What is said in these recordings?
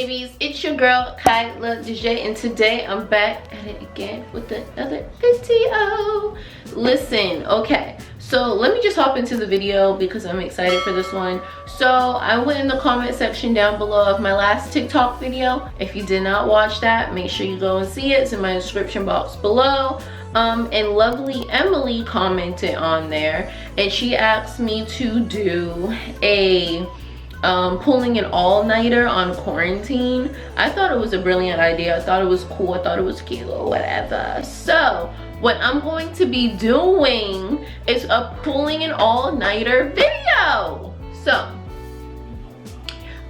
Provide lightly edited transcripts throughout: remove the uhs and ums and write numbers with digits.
Dajabies, it's your girl Kyla DJ, and today I'm back at it again with another video. Listen, okay, so let me just hop into the video because I'm excited for this one. So I went in the comment section down below of my last TikTok video. If you did not watch that, make sure you go and see it. It's in my description box below. And lovely Emily commented on there, and she asked me to do a pulling an all-nighter on quarantine. I thought it was a brilliant idea. I thought it was cool. I thought it was cute or whatever. So what I'm going to be doing is a pulling an all-nighter video. So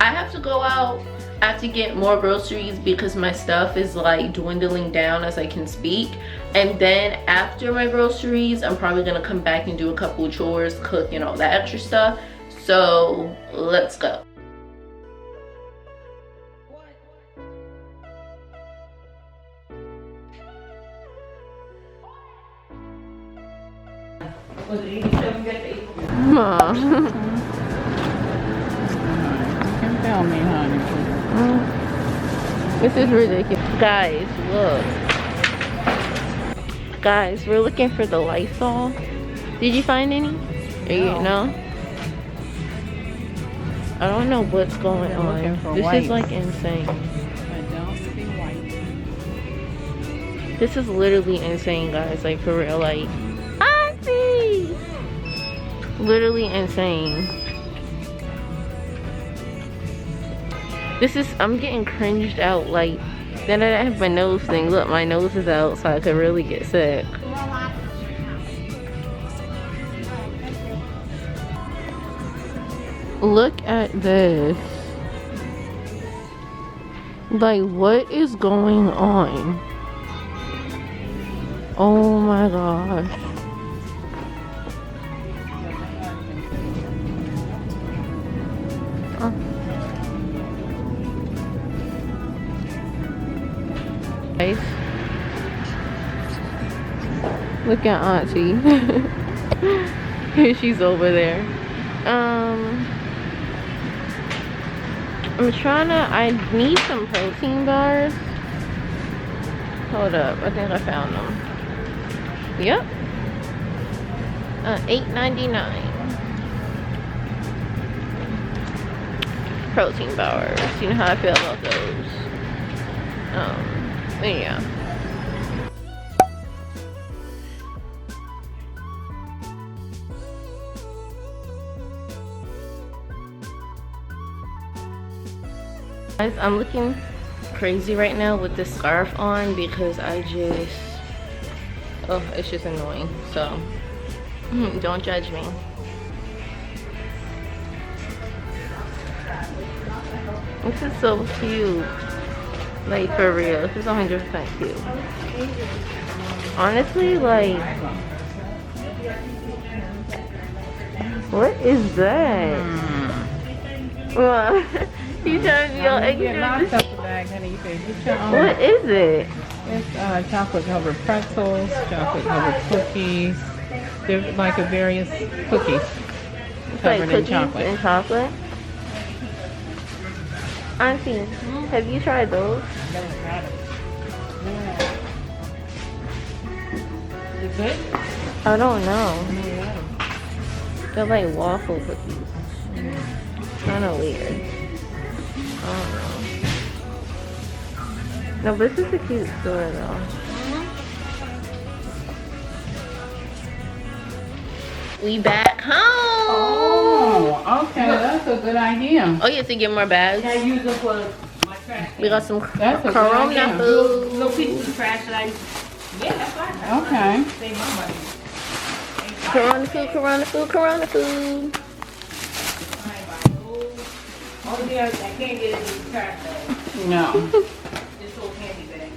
I have to go out. I have to get more groceries because my stuff is like dwindling down as I can speak. And then after my groceries, I'm probably gonna come back and do a couple of chores, cook, and all that extra stuff. So let's go. Mom. Tell me, honey. This is ridiculous. Guys, look. Guys, we're looking for the Lysol. Did you find any? Or you know? I don't know what's going on. This is like insane. I don't see white. This is literally insane, guys. Like for real, like Auntie! Literally insane. This is, I'm getting cringed out. Like, then I have my nose thing. Look, my nose is out, so I could really get sick. Look at this. Like, what is going on? Oh my gosh. Guys, look at Auntie. She's over there. I'm trying to, I need some protein bars. Hold up, I think I found them. Yep. $8.99. Protein bars. You know how I feel about those. Yeah. Guys, I'm looking crazy right now with this scarf on because I just, oh, it's just annoying. So don't judge me. This is so cute. Like, for real, this is 100% cute. Honestly, like, what is that? You trying to be all extra? What is it? It's chocolate covered pretzels, chocolate covered cookies. They're like a various cookies covered in chocolate. And chocolate? Auntie, have you tried those? Never tried it. Is it good? I don't know. They're like waffle cookies. Kind of weird. I don't know. No, but this is a cute store though. We back home. Oh, okay, that's a good idea. Oh, you have to get more bags. I use them for my trash. We got some That's a good Corona idea. food. Little pieces of trash that I. Yeah, that's fine. Okay. Save my money. Corona food, Corona food, Corona food. Only thing I can't get is the trash bag. No. This little candy bag.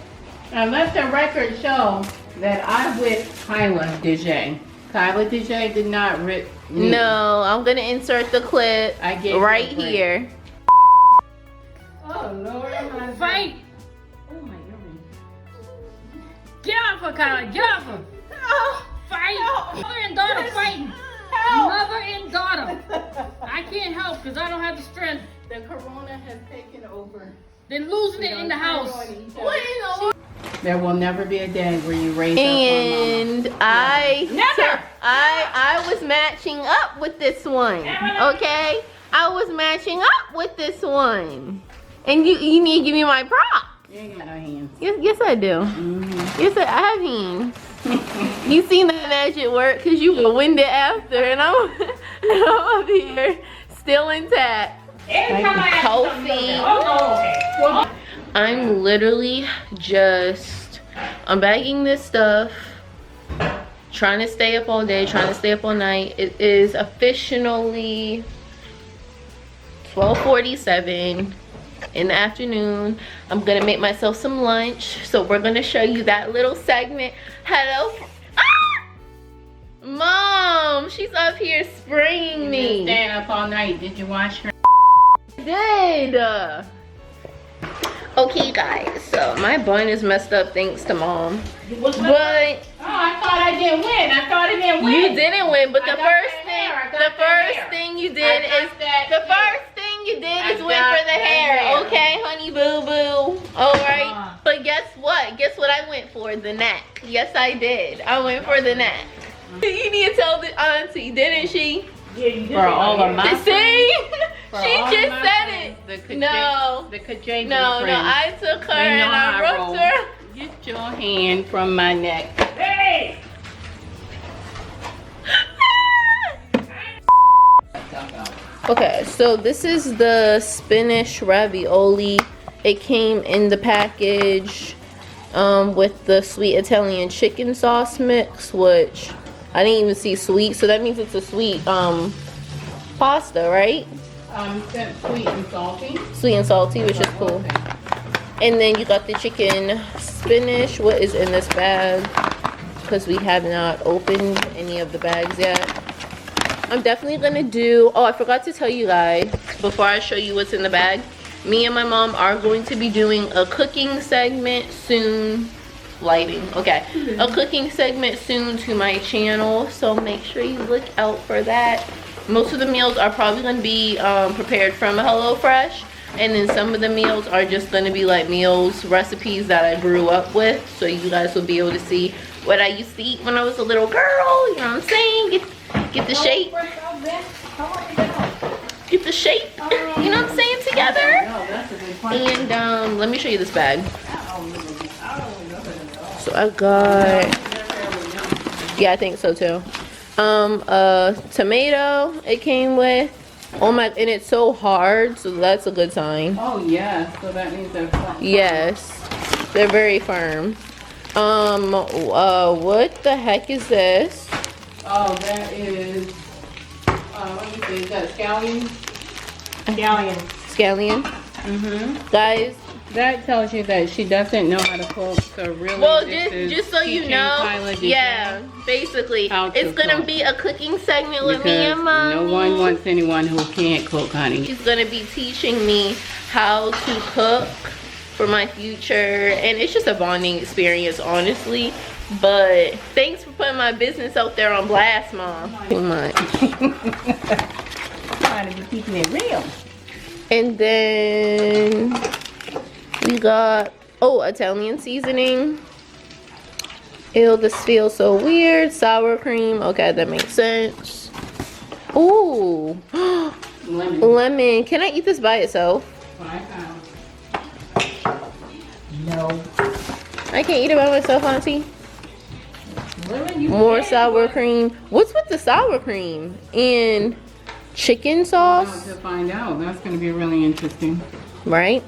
And let the record show that I with Kyla DJ. Kyla DJ did not rip me. No, I'm gonna insert the clip I gave you right a break. here. Oh Lord, I'm gonna fight. Oh my goodness. Get off her, Kyla. Get off her. Fight. Mother and daughter fighting. Mother and daughter. I can't help because I don't have the strength. The corona has taken over. than losing it in the house. What in the world? There will never be a day where you raise And up on mama. I was matching up with this one. Okay? I was matching up with this one. And you need to give me my prop. You ain't got no hands. Yes I do. Mm-hmm. Yes, I have hands. You seen that magic work because you were winded after, and I'm up here still intact. Healthy. I'm literally just unbagging this stuff, trying to stay up all day, trying to stay up all night. It is officially 12:47 in the afternoon. I'm gonna make myself some lunch, so we're gonna show you that little segment. Hello. Ah! Mom, she's up here spraying me. Staying up all night. Did you wash her? Did. Okay guys, so my bun is messed up thanks to Mom. But Oh, I thought I didn't win. I thought I didn't win. you didn't win, but I the got first that thing hair. I got that hair. you did I got is that the hair. first thing you did I is win got for the that hair, hair. okay, honey boo boo. Alright. Uh-huh. But guess what? Guess what I went for? The neck. Yes I did. I went for the neck. You need to tell the auntie, didn't she? Yeah, you did. For all of my See? For She all just my said friends, it. The No. Dajaybie No, friends. I took her They know and I how rubbed roll. her. Get your hand from my neck. Hey! Okay, so this is the spinach ravioli. It came in the package with the sweet Italian chicken sauce mix, which I didn't even see sweet, so that means it's a sweet pasta, right? Sweet and salty. Sweet and salty, which is cool. And then you got the chicken spinach. What is in this bag? Because we have not opened any of the bags yet. I'm definitely gonna do, oh, I forgot to tell you guys before I show you what's in the bag. Me and my mom are going to be doing a cooking segment soon. Lighting, okay. A cooking segment soon to my channel, so make sure you look out for that. Most of the meals are probably gonna be prepared from HelloFresh, and then some of the meals are just gonna be like meals, recipes that I grew up with, so you guys will be able to see what I used to eat when I was a little girl, you know what I'm saying? Get the shape. Get the shape, you know what I'm saying, together. That's a good point. And let me show you this bag. So I got, yeah, I think so too. A tomato it came with. Oh my, and it's so hard, so that's a good sign. Oh yeah, so that means they're firm. Yes, they're very firm. What the heck is this? Oh, that is, let me see, is that scallion? Scallion. Mm-hmm. Guys, That tells you that she doesn't know how to cook, so really well, this is just so you teaching know, Kyla yeah, basically, how to it's gonna cook. be a cooking segment with me because and Mommy. no one wants anyone who can't cook, honey. She's gonna be teaching me how to cook for my future, and it's just a bonding experience, honestly. But thanks for putting my business out there on blast, Mom. Too much. Trying to be keeping it real. And then we got, oh, Italian seasoning. Ew, this feels so weird. Sour cream. Okay, that makes sense. Ooh. Lemon. Lemon. Can I eat this by itself? No. I can't eat it by myself, Auntie. Lemon, you More can, sour but cream. What's with the sour cream? And chicken we're sauce, about to find out. That's going to be really interesting. right?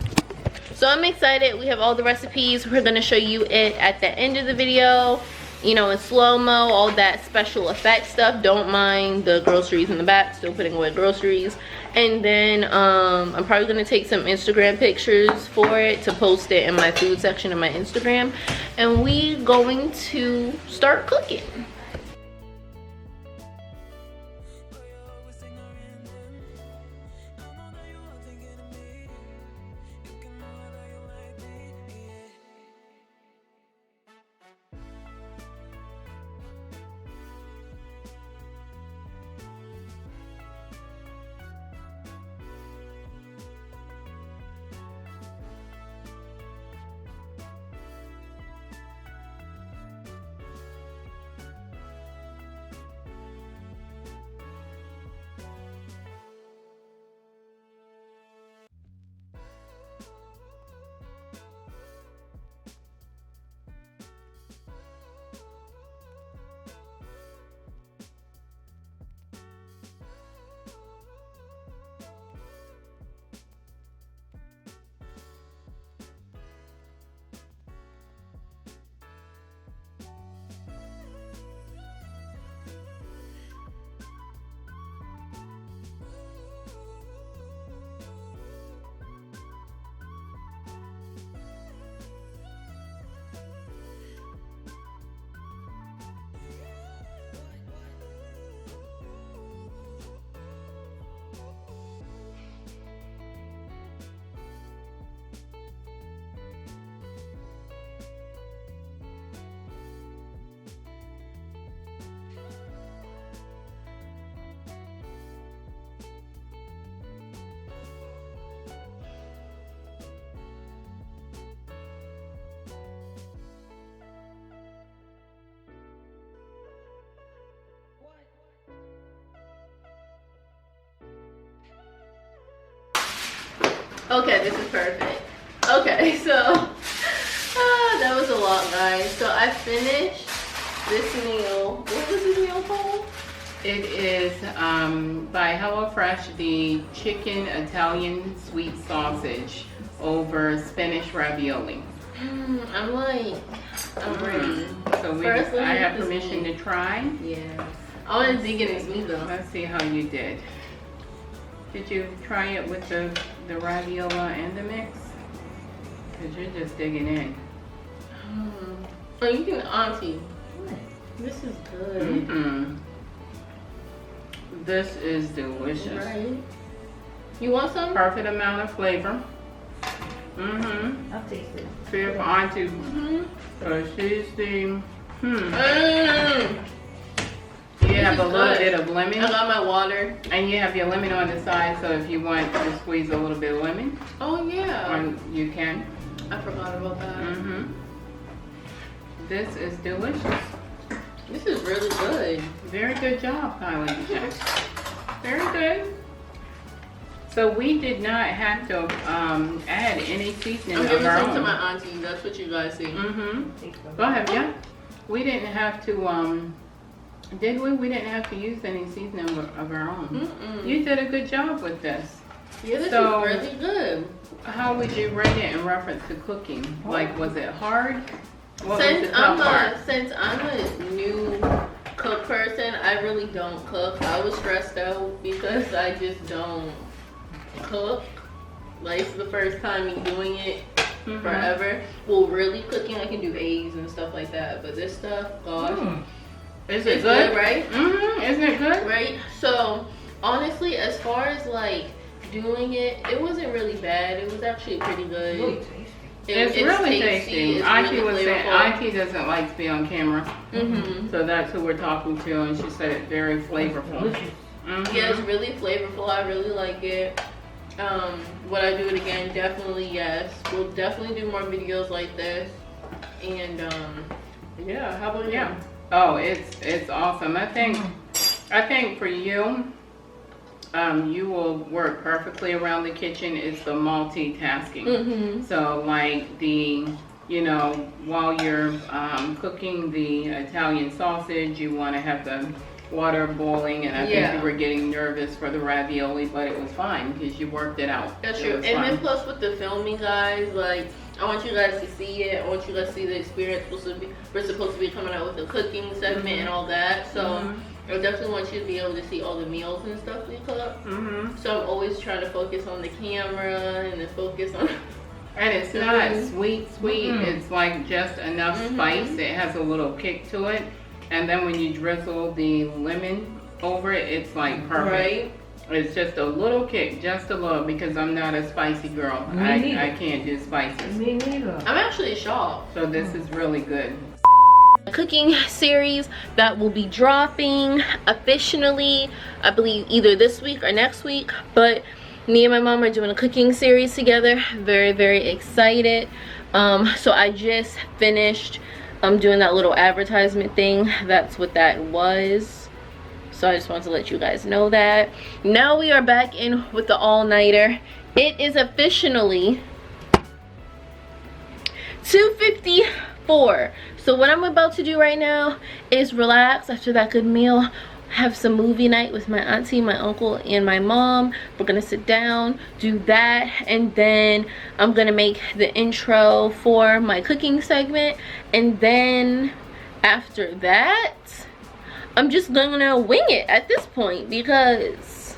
So I'm excited. We have all the recipes. We're gonna show you it at the end of the video, you know, in slow-mo, all that special effects stuff. Don't mind the groceries in the back, still putting away groceries. And then I'm probably gonna take some Instagram pictures for it to post it in my food section of my Instagram. And we going to start cooking. Okay, this is perfect. Okay, so that was a lot, guys. So I finished this meal. What was this meal called? It is by HelloFresh, the chicken Italian sweet sausage over spinach ravioli. I'm ready. So First, I have permission to try. Yeah. I want to dig in this meat though. Let's see how you did. Did you try it with the raviola and the mix? Because you're just digging in. Oh, you can, auntie. This is good. This is delicious. Right. You want some? Perfect amount of flavor. I'll taste it. See if auntie, she's the, You have a little bit of lemon. I got my water. And you have your lemon on the side, so if you want to squeeze a little bit of lemon, Oh yeah. you can. I forgot about that. This is delicious. This is really good. Very good job, Kylie. Very good. So we did not have to add any seasoning I'm of giving our some to own. my auntie. That's what you guys see. Go ahead, yeah. We didn't have to, did we? We didn't have to use any seasoning of our own. You did a good job with this. Yeah, this So- is really good. How would you rate it in reference to cooking? Like, was it hard? What was the Since tough part? since I'm a new cook person, I really don't cook. I was stressed out because I just don't cook. Like, it's the first time me doing it forever. Well, really cooking, I can do eggs and stuff like that. But this stuff, gosh. Is it It's good? good, right? Isn't it good? Right? So, honestly, as far as like doing it, it wasn't really bad. It was actually pretty good. Really tasty. It's really tasty. It's Auntie really was saying, flavorful. Auntie doesn't like to be on camera. So that's who we're talking to, and she said it's very flavorful. Delicious. Yeah, it's really flavorful. I really like it. Would I do it again? Definitely yes. We'll definitely do more videos like this. And yeah, how about you? Oh, it's awesome. I think for you, you will work perfectly around the kitchen. It's the multitasking. So like while you're cooking the Italian sausage, you want to have the water boiling, and I think you were getting nervous for the ravioli, but it was fine because you worked it out. That's It true. was And fun. then plus with the filming, guys, like I want you guys to see it. I want you guys to see the experience. We're supposed to be coming out with the cooking segment and all that. So I definitely want you to be able to see all the meals and stuff we cook. So I'm always trying to focus on the camera and then focus on. And it's not sweet. It's like just enough spice. It has a little kick to it. And then when you drizzle the lemon over it, it's like perfect. Right? It's just a little kick, just a little, because I'm not a spicy girl. I can't do spices. Me neither. I'm actually shocked. So this is really good. Cooking series that will be dropping officially, I believe either this week or next week, but me and my mom are doing a cooking series together. Very, very excited. So I just finished doing that little advertisement thing. That's what that was. So I just wanted to let you guys know that. Now we are back in with the all-nighter. It is officially 2:54. So what I'm about to do right now is relax after that good meal, have some movie night with my auntie, my uncle, and my mom. We're gonna sit down, do that, and then I'm gonna make the intro for my cooking segment. And then after that, I'm just gonna wing it at this point because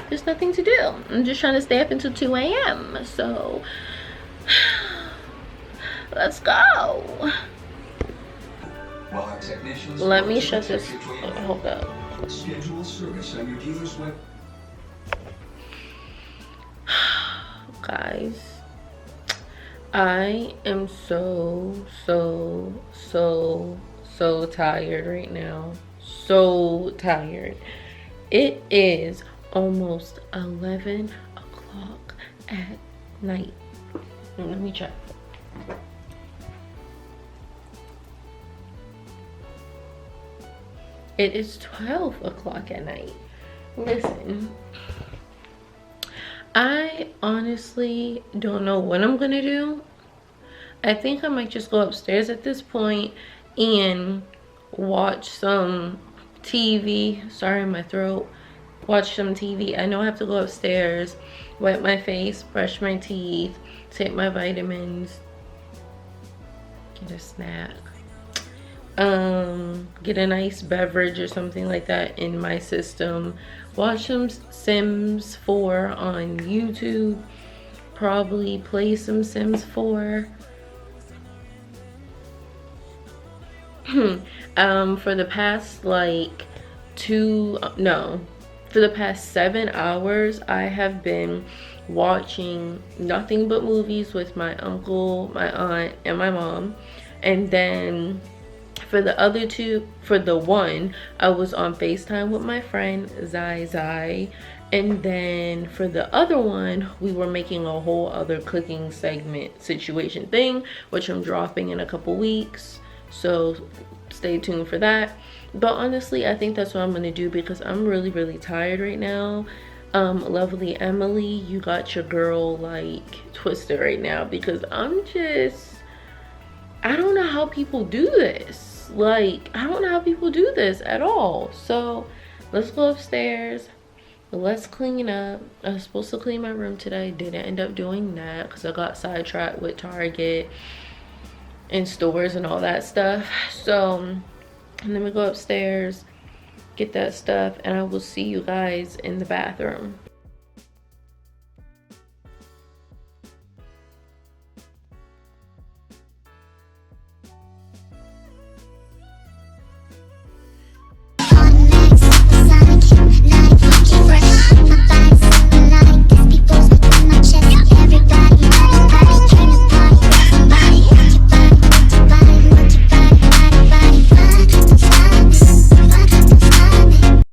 there's nothing to do. I'm just trying to stay up until 2 a.m. So let's go. Let me shut this. Hold up. Schedule service on your dealer's web. Guys, I am so tired right now. So tired. It is almost 11 o'clock at night. Let me check. It is 12 o'clock at night. Listen, I honestly don't know what I'm gonna do. I think I might just go upstairs at this point and watch some TV. Sorry, my throat. Watch some TV. I know I have to go upstairs, wipe my face, brush my teeth, take my vitamins, get a snack, get a nice beverage or something like that in my system, watch some Sims 4 on YouTube, probably play some Sims 4. For the past like for the past 7 hours I have been watching nothing but movies with my uncle, my aunt, and my mom. And then for the one, I was on FaceTime with my friend Zai. And then for the other one, we were making a whole other cooking segment situation thing, which I'm dropping in a couple weeks, so stay tuned for that. But honestly, I think that's what I'm gonna do because I'm really tired right now. Lovely Emily, you got your girl like twisted right now because I don't know how people do this. Like, I don't know how people do this at all. So let's go upstairs, let's clean up. I was supposed to clean my room today, didn't end up doing that because I got sidetracked with Target and stores and all that stuff. So let me go upstairs, get that stuff, and I will see you guys in the bathroom.